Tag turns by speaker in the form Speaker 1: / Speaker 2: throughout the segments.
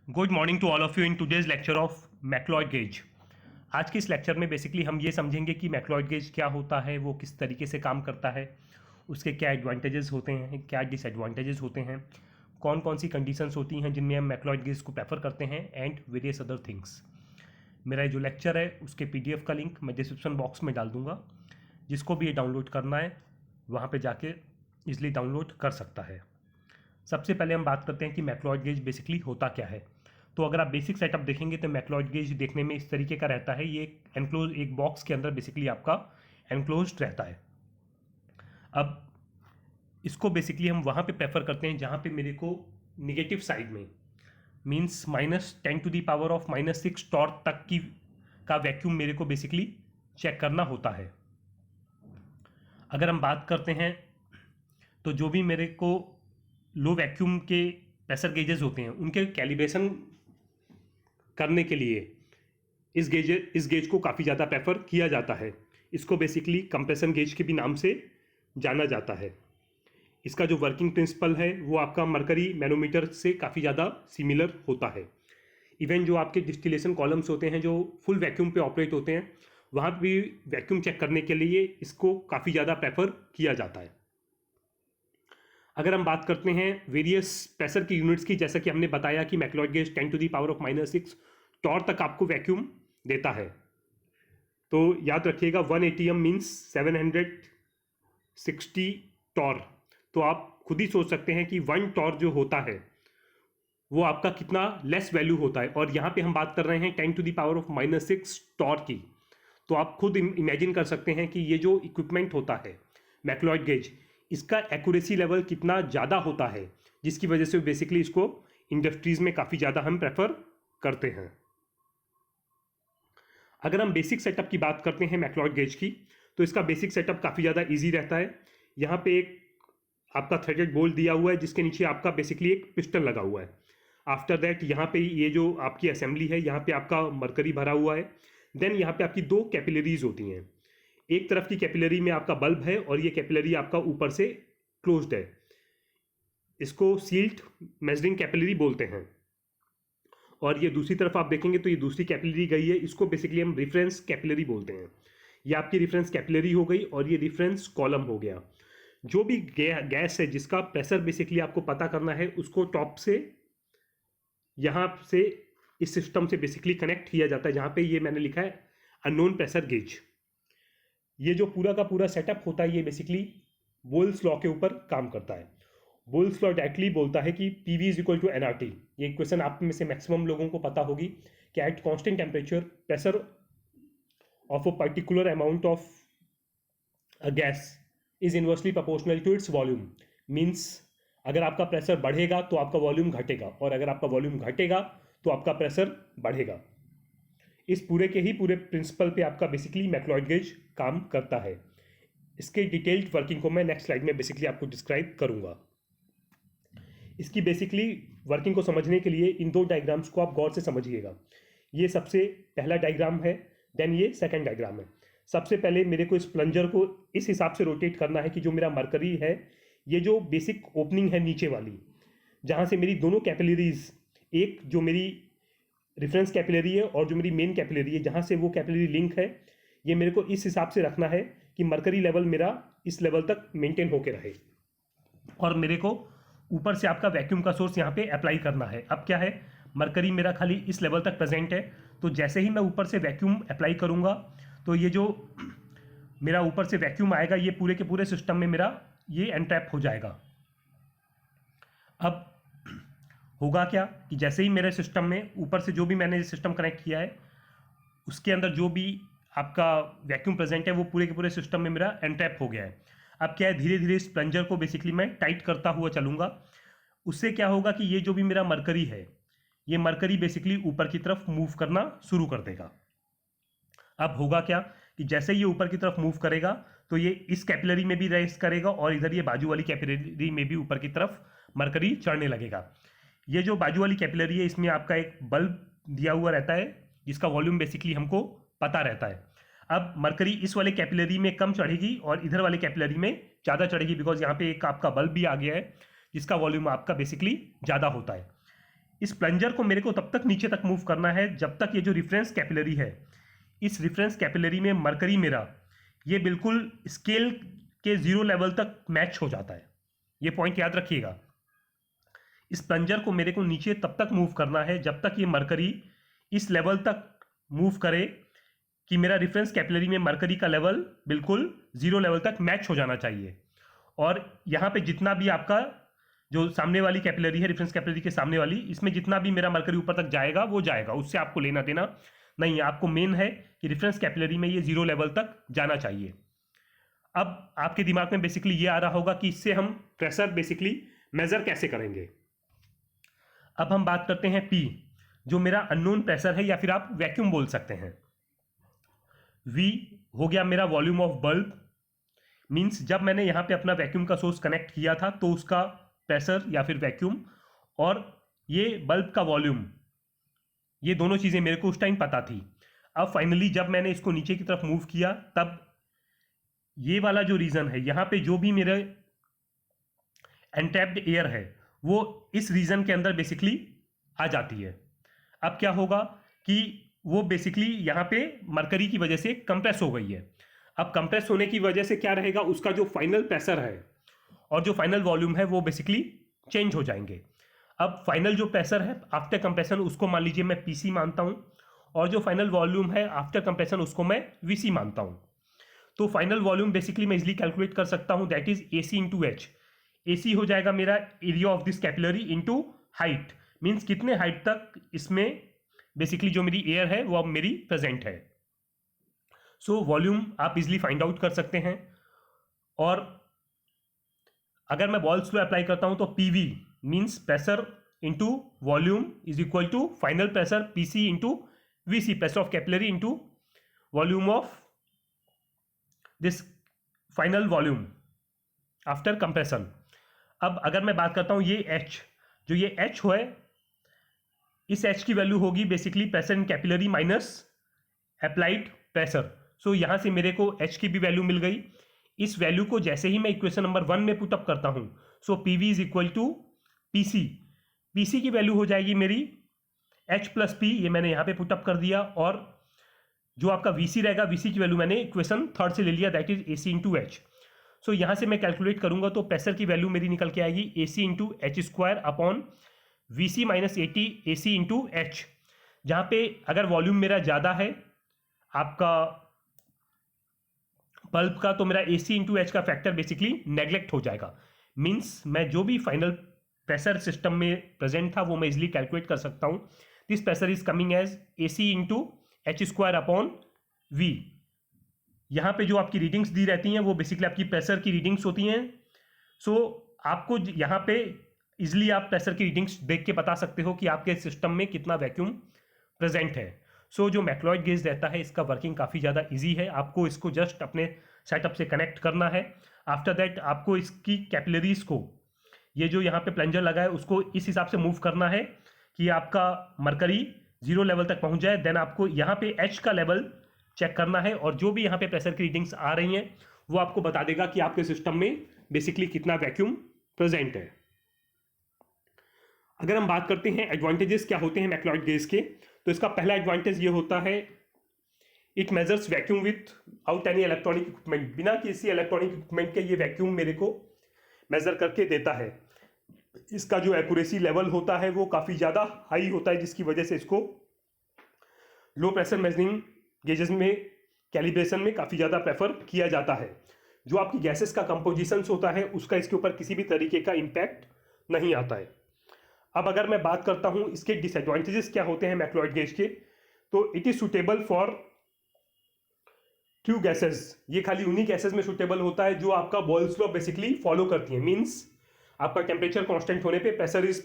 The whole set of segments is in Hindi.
Speaker 1: Good morning to all of you in today's lecture of McLeod gauge. आज के इस लेक्चर में बेसिकली हम ये समझेंगे कि मैक्लॉयड गेज क्या होता है, वो किस तरीके से काम करता है, उसके क्या एडवांटेजेस होते हैं, क्या डिसएडवांटेजेस होते हैं, कौन कौन सी कंडीशंस होती हैं जिनमें हम मैक्लॉयड गेज को प्रेफर करते हैं एंड वेरियस अदर थिंग्स। मेरा जो लेक्चर है उसके पीडीएफ का लिंक मैं डिस्क्रिप्शन बॉक्स में डाल दूंगा। जिसको भी ये डाउनलोड करना है वहाँ पे जाके इजीली डाउनलोड कर सकता है। सबसे पहले हम बात करते हैं कि मैक्लॉयड गेज बेसिकली होता क्या है। तो अगर आप बेसिक सेटअप देखेंगे तो मैक्लॉयड गेज देखने में इस तरीके का रहता है। ये एक बॉक्स के अंदर बेसिकली आपका एनक्लोज्ड रहता है। अब इसको बेसिकली हम वहाँ पे प्रेफर करते हैं जहाँ पे मेरे को निगेटिव साइड में मींस -10⁻⁻⁶ टॉर्क तक की का वैक्यूम मेरे को बेसिकली चेक करना होता है। अगर हम बात करते हैं तो जो भी मेरे को लो वैक्यूम के प्रेशर गेजेस होते हैं उनके कैलिब्रेशन करने के लिए इस गेज को काफ़ी ज़्यादा प्रेफर किया जाता है। इसको बेसिकली कंप्रेशन गेज के भी नाम से जाना जाता है। इसका जो वर्किंग प्रिंसिपल है वो आपका मरकरी मैनोमीटर से काफ़ी ज़्यादा सिमिलर होता है। इवन जो आपके डिस्टिलेशन कॉलम्स होते हैं जो फुल वैक्यूम पे ऑपरेट होते हैं वहाँ भी वैक्यूम चेक करने के लिए इसको काफ़ी ज़्यादा प्रेफर किया जाता है। अगर हम बात करते हैं वेरियस प्रेशर की यूनिट्स की, जैसा कि हमने बताया कि मैक्लॉयड गेज 10⁻⁻⁶ टॉर तक आपको वैक्यूम देता है। तो याद रखिएगा 1 ATM मीन्स 760 टॉर। तो आप खुद ही सोच सकते हैं कि 1 टॉर जो होता है वो आपका कितना लेस वैल्यू होता है। और यहाँ पे हम बात कर रहे हैं 10⁻⁻⁶ टॉर की। तो आप खुद इमेजिन कर सकते हैं कि ये जो इक्विपमेंट होता है मैक्लॉयड गेज, इसका एक्यूरेसी लेवल कितना ज़्यादा होता है, जिसकी वजह से बेसिकली इसको इंडस्ट्रीज़ में काफ़ी ज़्यादा हम प्रेफर करते हैं। अगर हम बेसिक सेटअप की बात करते हैं मैक्लॉयड गेज की, तो इसका बेसिक सेटअप काफ़ी ज़्यादा इजी रहता है। यहाँ पे एक आपका थ्रेडेड बोल्ट दिया हुआ है जिसके नीचे आपका बेसिकली एक पिस्टन लगा हुआ है। आफ्टर दैट यहाँ पे ये जो आपकी असेंबली है यहाँ पे आपका मरकरी भरा हुआ है। देन यहाँ पे आपकी 2 कैपिलरीज होती हैं। एक तरफ की कैपिलरी में आपका बल्ब है और ये कैपिलरी आपका ऊपर से क्लोज्ड है। इसको सील्ड मेजरिंग कैपिलरी बोलते हैं। और ये दूसरी तरफ आप देखेंगे तो ये दूसरी कैपिलरी गई है, इसको बेसिकली हम रिफरेंस कैपिलरी बोलते हैं। ये आपकी रिफरेंस कैपिलरी हो गई और ये रिफरेंस कॉलम हो गया। जो भी गैस है जिसका प्रेशर बेसिकली आपको पता करना है उसको टॉप से यहाँ से इस सिस्टम से बेसिकली कनेक्ट किया जाता है, जहाँ पे ये मैंने लिखा है अननोन प्रेशर गेज। ये जो पूरा का पूरा सेटअप होता है ये बेसिकली बोल्स लॉ के ऊपर काम करता है। बोल्स लॉ डायरेक्टली बोलता है कि PV = nRT। ये क्वेश्चन आप में से मैक्सिमम लोगों को पता होगी कि at constant temperature pressure of a particular amount of a gas is inversely proportional to its volume. Means अगर आपका प्रेशर बढ़ेगा तो आपका वॉल्यूम घटेगा और अगर आपका वॉल्यूम घटेगा तो आपका प्रेशर बढ़ेगा। इस पूरे के ही पूरे प्रिंसिपल पे आपका बेसिकली मैक्लॉयड गेज काम करता है। इसके डिटेल्ड वर्किंग को मैं नेक्स्ट स्लाइड में बेसिकली आपको डिस्क्राइब करूंगा। इसकी बेसिकली वर्किंग को समझने के लिए इन 2 डायग्राम्स को आप गौर से समझिएगा। ये सबसे पहला डायग्राम है, देन ये सेकंड डायग्राम है। सबसे पहले मेरे को इस प्लंजर को इस हिसाब से रोटेट करना है कि जो मेरा मरकरी है, ये जो बेसिक ओपनिंग है नीचे वाली, जहाँ से मेरी दोनों कैपिलरीज, एक जो मेरी रेफरेंस कैपिलरी है और जो मेरी मेन कैपिलरी है जहाँ से वो कैपिलरी लिंक है, ये मेरे को इस हिसाब से रखना है कि मरकरी लेवल मेरा इस लेवल तक मेंटेन होके रहे। और मेरे को ऊपर से आपका वैक्यूम का सोर्स यहाँ पे अप्लाई करना है। अब क्या है, मरकरी मेरा खाली इस लेवल तक प्रेजेंट है, तो जैसे ही मैं ऊपर से वैक्यूम अप्लाई करूँगा तो ये जो मेरा ऊपर से वैक्यूम आएगा ये पूरे के पूरे सिस्टम में मेरा ये एनट्रैप हो जाएगा। अब होगा क्या कि जैसे ही मेरे सिस्टम में ऊपर से जो भी मैंने सिस्टम कनेक्ट किया है उसके अंदर जो भी आपका वैक्यूम प्रेजेंट है वो पूरे के पूरे सिस्टम में मेरा एनट्रैप हो गया है। अब क्या है, धीरे धीरे इस प्लंजर को बेसिकली मैं टाइट करता हुआ चलूँगा। उससे क्या होगा कि ये जो भी मेरा मरकरी है ये मरकरी बेसिकली ऊपर की तरफ मूव करना शुरू कर देगा। अब होगा क्या कि जैसे ये ऊपर की तरफ मूव करेगा तो ये इस कैपिलरी में भी रेस्ट करेगा और इधर ये बाजू वाली कैपिलरी में भी ऊपर की तरफ मरकरी चढ़ने लगेगा। ये जो बाजू वाली कैपिलरी है इसमें आपका एक बल्ब दिया हुआ रहता है जिसका वॉल्यूम बेसिकली हमको पता रहता है। अब मरकरी इस वाले कैपिलरी में कम चढ़ेगी और इधर वाले कैपिलरी में ज़्यादा चढ़ेगी, बिकॉज यहाँ पे एक आपका बल्ब भी आ गया है जिसका वॉल्यूम आपका बेसिकली ज़्यादा होता है। इस प्लंजर को मेरे को तब तक नीचे तक मूव करना है जब तक ये जो रिफरेंस कैपिलरी है, इस रिफरेंस कैपिलरी में मरकरी मेरा ये बिल्कुल स्केल के 0 लेवल तक मैच हो जाता है। ये पॉइंट याद रखिएगा। इस प्लंजर को मेरे को नीचे तब तक मूव करना है जब तक ये मरकरी इस लेवल तक मूव करे कि मेरा रिफरेंस कैपिलरी में मरकरी का लेवल बिल्कुल 0 लेवल तक मैच हो जाना चाहिए। और यहाँ पे जितना भी आपका जो सामने वाली कैपिलरी है, रिफरेंस कैपिलरी के सामने वाली, इसमें जितना भी मेरा मरकरी ऊपर तक जाएगा वो जाएगा, उससे आपको लेना देना नहीं है। आपको मेन है कि रिफरेंस कैपिलरी में ये 0 लेवल तक जाना चाहिए। अब आपके दिमाग में बेसिकली ये आ रहा होगा कि इससे हम प्रेशर बेसिकली मेजर कैसे करेंगे। अब हम बात करते हैं P, जो मेरा अननोन प्रेशर है या फिर आप वैक्यूम बोल सकते हैं। V हो गया मेरा वॉल्यूम ऑफ बल्ब, मींस जब मैंने यहाँ पे अपना वैक्यूम का सोर्स कनेक्ट किया था तो उसका प्रेशर या फिर वैक्यूम और ये बल्ब का वॉल्यूम, ये दोनों चीज़ें मेरे को उस टाइम पता थी। अब फाइनली जब मैंने इसको नीचे की तरफ मूव किया तब ये वाला जो रीजन है, यहाँ पे जो भी मेरे एनटैप्ड एयर है वो इस रीजन के अंदर बेसिकली आ जाती है। अब क्या होगा कि वो बेसिकली यहाँ पे मरकरी की वजह से कंप्रेस हो गई है। अब कंप्रेस होने की वजह से क्या रहेगा, उसका जो फाइनल प्रेशर है और जो फाइनल वॉल्यूम है वो बेसिकली चेंज हो जाएंगे। अब फाइनल जो प्रेशर है आफ्टर कंप्रेशन उसको मान लीजिए मैं पीसी मानता हूँ, और जो फाइनल वॉल्यूम है आफ्टर कंप्रेशन उसको मैं वीसी मानता हूँ। तो फाइनल वॉल्यूम बेसिकली मैं इजिली कैलकुलेट कर सकता हूँ, that is AC into H. AC हो जाएगा मेरा area of this capillary into height, means कितने हाइट तक इसमें बेसिकली जो मेरी एयर है वो अब मेरी प्रेजेंट है। सो वॉल्यूम आप इजिली फाइंड आउट कर सकते हैं। और अगर मैं बॉल्स लॉ अप्लाई करता हूं तो PV means pressure into volume is equal to final pressure PC into VC, pressure of capillary into volume of this final volume after compression. अब अगर मैं बात करता हूं ये H, जो ये H है, इस H की वैल्यू होगी basically pressure in capillary minus applied pressure. So यहां से मेरे को H की भी वैल्यू मिल गई। इस वैल्यू को जैसे ही मैं इक्वेशन नंबर 1 में पुटअप करता हूं, so PV is equal to PC। PC की वैल्यू हो जाएगी मेरी H प्लस P, ये मैंने यहां पे पुटअप कर दिया। और जो आपका VC रहेगा, VC की वैल्यू मैंने इक्वेशन 3 से ले लिया, that is AC into H. So यहां से मैं कैलकुलेट करूंगा तो प्रेशर की वैल्यू मेरी निकल के आएगी AC into H square upon VC minus AC into H, जहां पे अगर वॉल्यूम मेरा ज़्यादा है आपका बल्ब का तो मेरा AC इंटू एच का फैक्टर बेसिकली नेग्लेक्ट हो जाएगा। मीन्स मैं जो भी फाइनल प्रेशर सिस्टम में प्रेजेंट था वो मैं इजिली कैलकुलेट कर सकता हूँ। This pressure is coming as AC into H square upon V। यहाँ पे जो आपकी रीडिंग्स दी रहती हैं वो बेसिकली आपकी प्रेशर की रीडिंग्स होती हैं। सो आपको यहाँ पे इजिली आप प्रेशर की रीडिंग्स देख के बता सकते हो कि आपके सिस्टम में कितना वैक्यूम प्रेजेंट है। सो जो मैक्लॉयड गेज रहता है इसका वर्किंग काफ़ी ज़्यादा इजी है। आपको इसको जस्ट अपने सेटअप से कनेक्ट करना है। आफ्टर दैट आपको इसकी कैपिलरीज को, ये जो यहाँ पे प्लंजर लगा है उसको इस हिसाब से मूव करना है कि आपका मरकरी 0 लेवल तक पहुँच जाए। देन आपको यहाँ पे H का लेवल चेक करना है और जो भी यहाँ पे प्रेशर की रीडिंग्स आ रही हैं वो आपको बता देगा कि आपके सिस्टम में बेसिकली कितना वैक्यूम प्रेजेंट है। अगर हम बात करते हैं एडवांटेजेस क्या होते हैं मैक्लॉयड गेज के, तो इसका पहला एडवांटेज ये होता है it measures vacuum with out any electronic equipment. बिना किसी इलेक्ट्रॉनिक इक्विपमेंट के ये वैक्यूम मेरे को मेजर करके देता है। इसका जो एक्यूरेसी लेवल होता है वो काफ़ी ज़्यादा हाई होता है, जिसकी वजह से इसको लो प्रेशर मेजरिंग गेजेस में कैलिब्रेशन में काफ़ी ज़्यादा प्रेफर किया जाता है। जो आपकी गैसेस का कंपोजिशंस होता है उसका इसके ऊपर किसी भी तरीके का इम्पैक्ट नहीं आता है। अब अगर मैं बात करता हूँ इसके डिसएडवांटेजेस क्या होते हैं मैक्लॉयड गेज के, तो it is suitable for few gases. ये खाली उन्हीं गैसेस में सुटेबल होता है जो आपका बॉयल्स लॉ बेसिकली फॉलो करती है। मीन्स आपका टेम्परेचर कांस्टेंट होने पे pressure is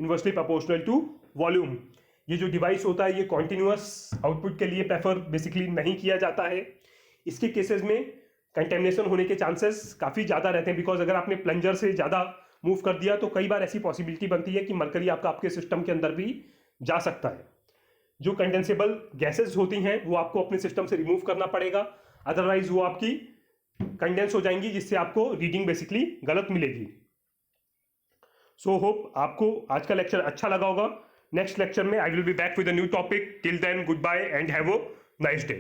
Speaker 1: inversely proportional to volume. ये जो डिवाइस होता है ये कॉन्टिन्यूअस आउटपुट के लिए प्रेफर बेसिकली नहीं किया जाता है। इसके केसेस में कंटेमिनेशन होने के चांसेस काफ़ी ज़्यादा रहते हैं, बिकॉज अगर आपने प्लंजर से ज़्यादा मूव कर दिया तो कई बार ऐसी पॉसिबिलिटी बनती है कि मरकरी आपके सिस्टम के अंदर भी जा सकता है। जो कंडेंसेबल गैसेस होती हैं वो आपको अपने सिस्टम से रिमूव करना पड़ेगा, अदरवाइज वो आपकी कंडेंस हो जाएंगी जिससे आपको रीडिंग बेसिकली गलत मिलेगी। सो होप आपको आज का लेक्चर अच्छा लगा होगा। नेक्स्ट लेक्चर में I will be back with a new topic. Till then goodbye and have a nice day.